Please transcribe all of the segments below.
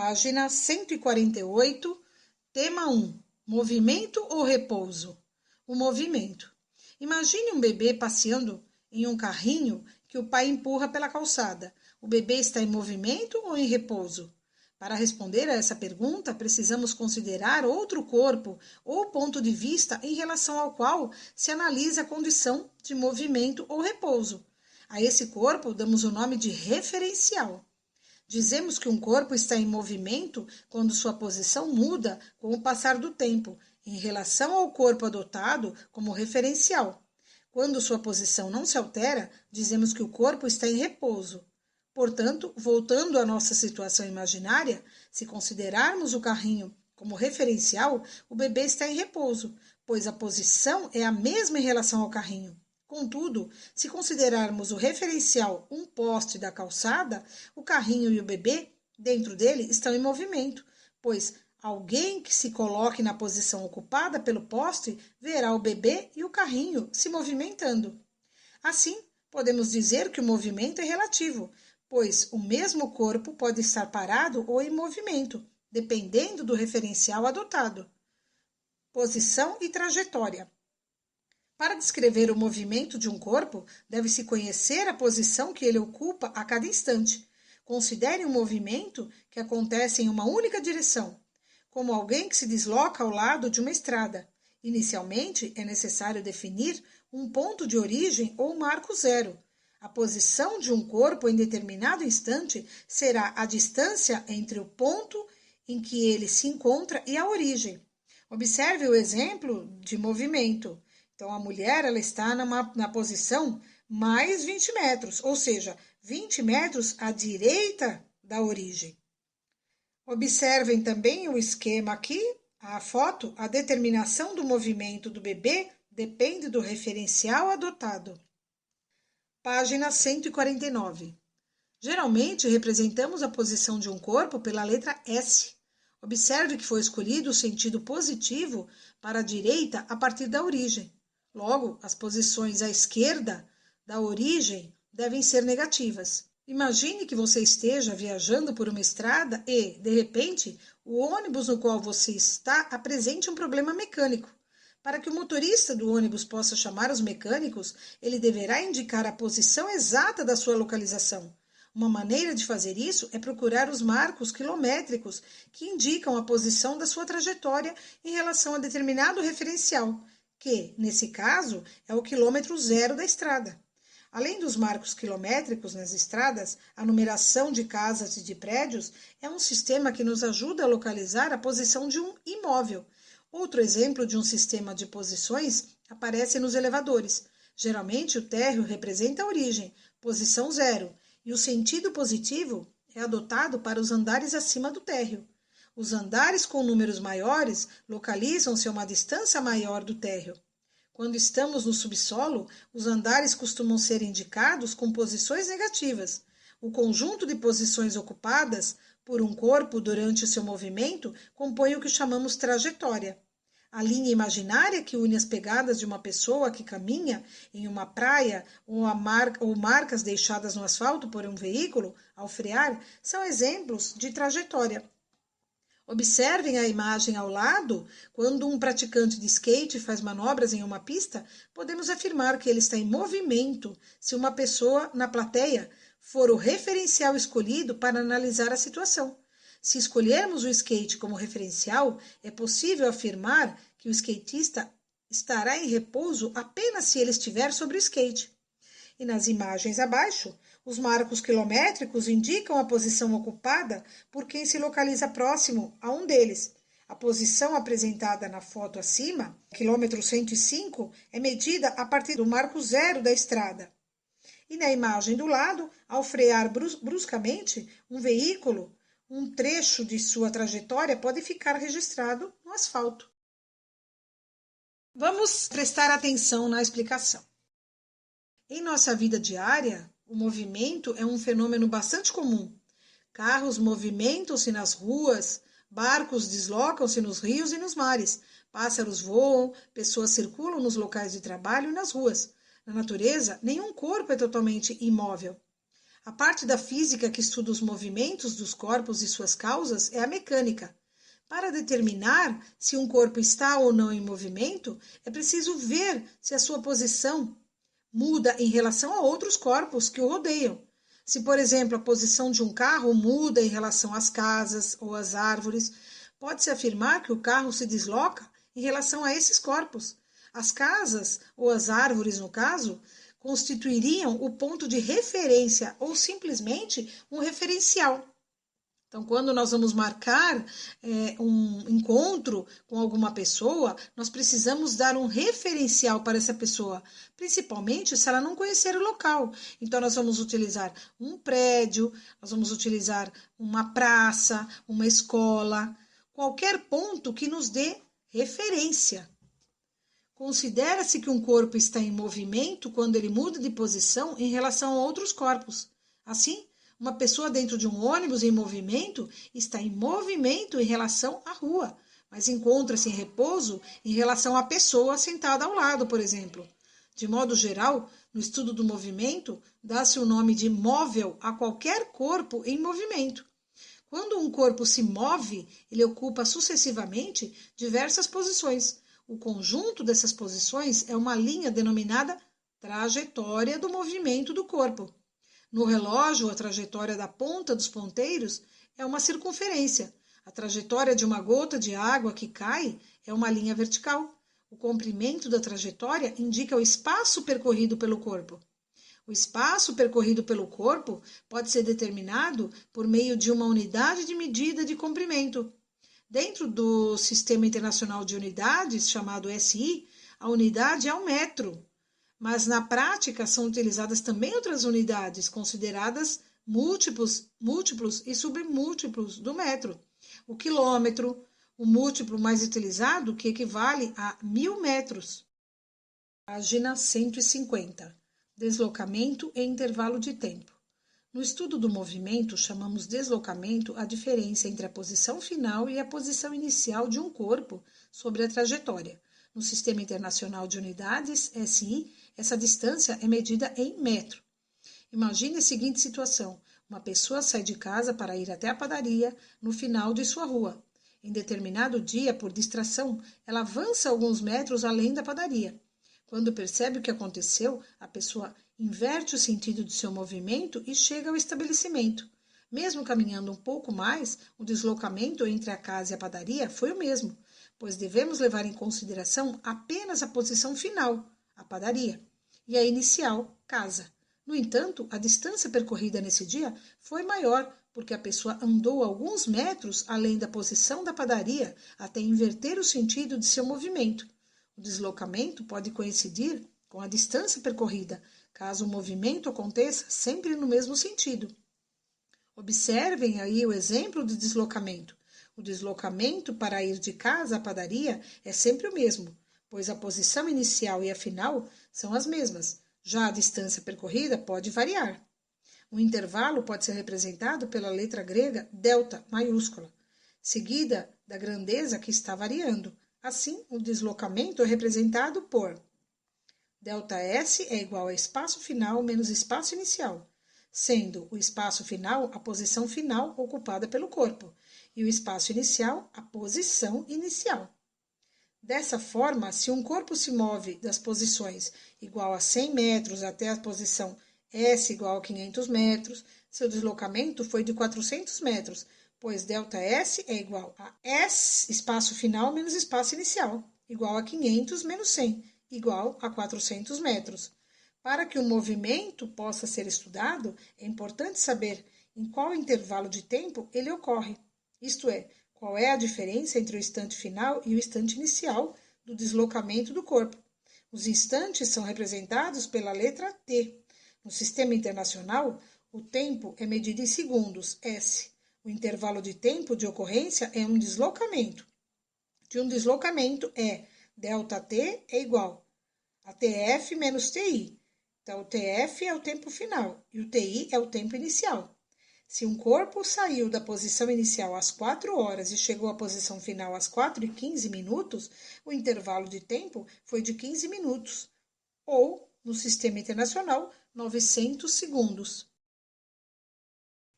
Página 148, tema 1, movimento ou repouso? O movimento. Imagine um bebê passeando em um carrinho que o pai empurra pela calçada. O bebê está em movimento ou em repouso? Para responder a essa pergunta, precisamos considerar outro corpo ou ponto de vista em relação ao qual se analisa a condição de movimento ou repouso. A esse corpo damos o nome de referencial. Dizemos que um corpo está em movimento quando sua posição muda com o passar do tempo, em relação ao corpo adotado como referencial. Quando sua posição não se altera, dizemos que o corpo está em repouso. Portanto, voltando à nossa situação imaginária, se considerarmos o carrinho como referencial, o bebê está em repouso, pois a posição é a mesma em relação ao carrinho. Contudo, se considerarmos o referencial um poste da calçada, o carrinho e o bebê dentro dele estão em movimento, pois alguém que se coloque na posição ocupada pelo poste verá o bebê e o carrinho se movimentando. Assim, podemos dizer que o movimento é relativo, pois o mesmo corpo pode estar parado ou em movimento, dependendo do referencial adotado. Posição e trajetória. Para descrever o movimento de um corpo, deve-se conhecer a posição que ele ocupa a cada instante. Considere um movimento que acontece em uma única direção, como alguém que se desloca ao lado de uma estrada. Inicialmente, é necessário definir um ponto de origem ou marco zero. A posição de um corpo em determinado instante será a distância entre o ponto em que ele se encontra e a origem. Observe o exemplo de movimento. Então, a mulher ela está na posição mais 20 metros, ou seja, 20 metros à direita da origem. Observem também o esquema aqui, a foto, a determinação do movimento do bebê depende do referencial adotado. Página 149. Geralmente, representamos a posição de um corpo pela letra S. Observe que foi escolhido o sentido positivo para a direita a partir da origem. Logo, as posições à esquerda da origem devem ser negativas. Imagine que você esteja viajando por uma estrada e, de repente, o ônibus no qual você está apresente um problema mecânico. Para que o motorista do ônibus possa chamar os mecânicos, ele deverá indicar a posição exata da sua localização. Uma maneira de fazer isso é procurar os marcos quilométricos que indicam a posição da sua trajetória em relação a determinado referencial, que, nesse caso, é o quilômetro zero da estrada. Além dos marcos quilométricos nas estradas, a numeração de casas e de prédios é um sistema que nos ajuda a localizar a posição de um imóvel. Outro exemplo de um sistema de posições aparece nos elevadores. Geralmente, o térreo representa a origem, posição zero, e o sentido positivo é adotado para os andares acima do térreo. Os andares com números maiores localizam-se a uma distância maior do térreo. Quando estamos no subsolo, os andares costumam ser indicados com posições negativas. O conjunto de posições ocupadas por um corpo durante o seu movimento compõe o que chamamos trajetória. A linha imaginária que une as pegadas de uma pessoa que caminha em uma praia ou marcas deixadas no asfalto por um veículo ao frear são exemplos de trajetória. Observem a imagem ao lado. Quando um praticante de skate faz manobras em uma pista, podemos afirmar que ele está em movimento se uma pessoa na plateia for o referencial escolhido para analisar a situação. Se escolhermos o skate como referencial, é possível afirmar que o skatista estará em repouso apenas se ele estiver sobre o skate. E nas imagens abaixo, os marcos quilométricos indicam a posição ocupada por quem se localiza próximo a um deles. A posição apresentada na foto acima, quilômetro 105, é medida a partir do marco zero da estrada. E na imagem do lado, ao frear bruscamente um veículo, um trecho de sua trajetória pode ficar registrado no asfalto. Vamos prestar atenção na explicação. Em nossa vida diária, o movimento é um fenômeno bastante comum. Carros movimentam-se nas ruas, barcos deslocam-se nos rios e nos mares, pássaros voam, pessoas circulam nos locais de trabalho e nas ruas. Na natureza, nenhum corpo é totalmente imóvel. A parte da física que estuda os movimentos dos corpos e suas causas é a mecânica. Para determinar se um corpo está ou não em movimento, é preciso ver se a sua posição muda em relação a outros corpos que o rodeiam. Se, por exemplo, a posição de um carro muda em relação às casas ou às árvores, pode-se afirmar que o carro se desloca em relação a esses corpos. As casas, ou as árvores, no caso, constituiriam o ponto de referência ou simplesmente um referencial. Então, quando nós vamos marcar um encontro com alguma pessoa, nós precisamos dar um referencial para essa pessoa, principalmente se ela não conhecer o local. Então, nós vamos utilizar um prédio, nós vamos utilizar uma praça, uma escola, qualquer ponto que nos dê referência. Considera-se que um corpo está em movimento quando ele muda de posição em relação a outros corpos. Assim, uma pessoa dentro de um ônibus em movimento está em movimento em relação à rua, mas encontra-se em repouso em relação à pessoa sentada ao lado, por exemplo. De modo geral, no estudo do movimento, dá-se o nome de móvel a qualquer corpo em movimento. Quando um corpo se move, ele ocupa sucessivamente diversas posições. O conjunto dessas posições é uma linha denominada trajetória do movimento do corpo. No relógio, a trajetória da ponta dos ponteiros é uma circunferência. A trajetória de uma gota de água que cai é uma linha vertical. O comprimento da trajetória indica o espaço percorrido pelo corpo. O espaço percorrido pelo corpo pode ser determinado por meio de uma unidade de medida de comprimento. Dentro do Sistema Internacional de Unidades, chamado SI, a unidade é o metro. Mas na prática são utilizadas também outras unidades, consideradas múltiplos e submúltiplos do metro. O quilômetro, o múltiplo mais utilizado, que equivale a 1000 metros. Página 150. Deslocamento e intervalo de tempo. No estudo do movimento, chamamos deslocamento a diferença entre a posição final e a posição inicial de um corpo sobre a trajetória. No Sistema Internacional de Unidades, SI, essa distância é medida em metro. Imagine a seguinte situação: uma pessoa sai de casa para ir até a padaria no final de sua rua. Em determinado dia, por distração, ela avança alguns metros além da padaria. Quando percebe o que aconteceu, a pessoa inverte o sentido de seu movimento e chega ao estabelecimento. Mesmo caminhando um pouco mais, o deslocamento entre a casa e a padaria foi o mesmo, pois devemos levar em consideração apenas a posição final, a padaria, e a inicial, casa. No entanto, a distância percorrida nesse dia foi maior, porque a pessoa andou alguns metros além da posição da padaria até inverter o sentido de seu movimento. O deslocamento pode coincidir com a distância percorrida, caso o movimento aconteça sempre no mesmo sentido. Observem aí o exemplo de deslocamento. O deslocamento para ir de casa à padaria é sempre o mesmo, pois a posição inicial e a final são as mesmas. Já a distância percorrida pode variar. O intervalo pode ser representado pela letra grega delta maiúscula, seguida da grandeza que está variando. Assim, o deslocamento é representado por ΔS é igual a espaço final menos espaço inicial, sendo o espaço final a posição final ocupada pelo corpo e o espaço inicial a posição inicial. Dessa forma, se um corpo se move das posições igual a 100 metros até a posição S igual a 500 metros, seu deslocamento foi de 400 metros, pois ΔS é igual a S, espaço final, menos espaço inicial, igual a 500 menos 100, igual a 400 metros. Para que o movimento possa ser estudado, é importante saber em qual intervalo de tempo ele ocorre, isto é, qual é a diferença entre o instante final e o instante inicial do deslocamento do corpo. Os instantes são representados pela letra T. No Sistema Internacional, o tempo é medido em segundos, S. O intervalo de tempo de ocorrência é um deslocamento. De um deslocamento é ΔT é igual a TF menos TI. Então, o TF é o tempo final e o TI é o tempo inicial. Se um corpo saiu da posição inicial às 4 horas e chegou à posição final às 4h15, o intervalo de tempo foi de 15 minutos, ou, no Sistema Internacional, 900 segundos.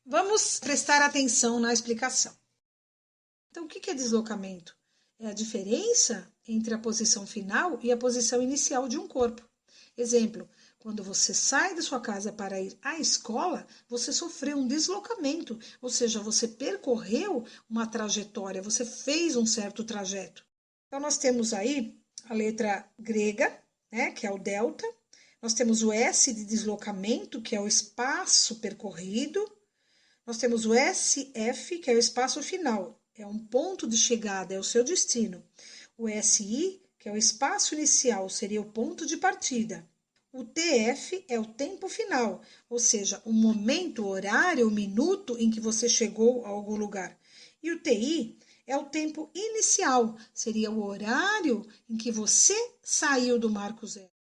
Vamos prestar atenção na explicação. Então, o que é deslocamento? É a diferença entre a posição final e a posição inicial de um corpo. Exemplo, quando você sai da sua casa para ir à escola, você sofreu um deslocamento, ou seja, você percorreu uma trajetória, você fez um certo trajeto. Então, nós temos aí a letra grega, né, que é o delta, nós temos o S de deslocamento, que é o espaço percorrido, nós temos o SF, que é o espaço final, é um ponto de chegada, é o seu destino. O SI, que é o espaço inicial, seria o ponto de partida. O TF é o tempo final, ou seja, o momento, o horário, o minuto em que você chegou a algum lugar. E o TI é o tempo inicial, seria o horário em que você saiu do marco zero.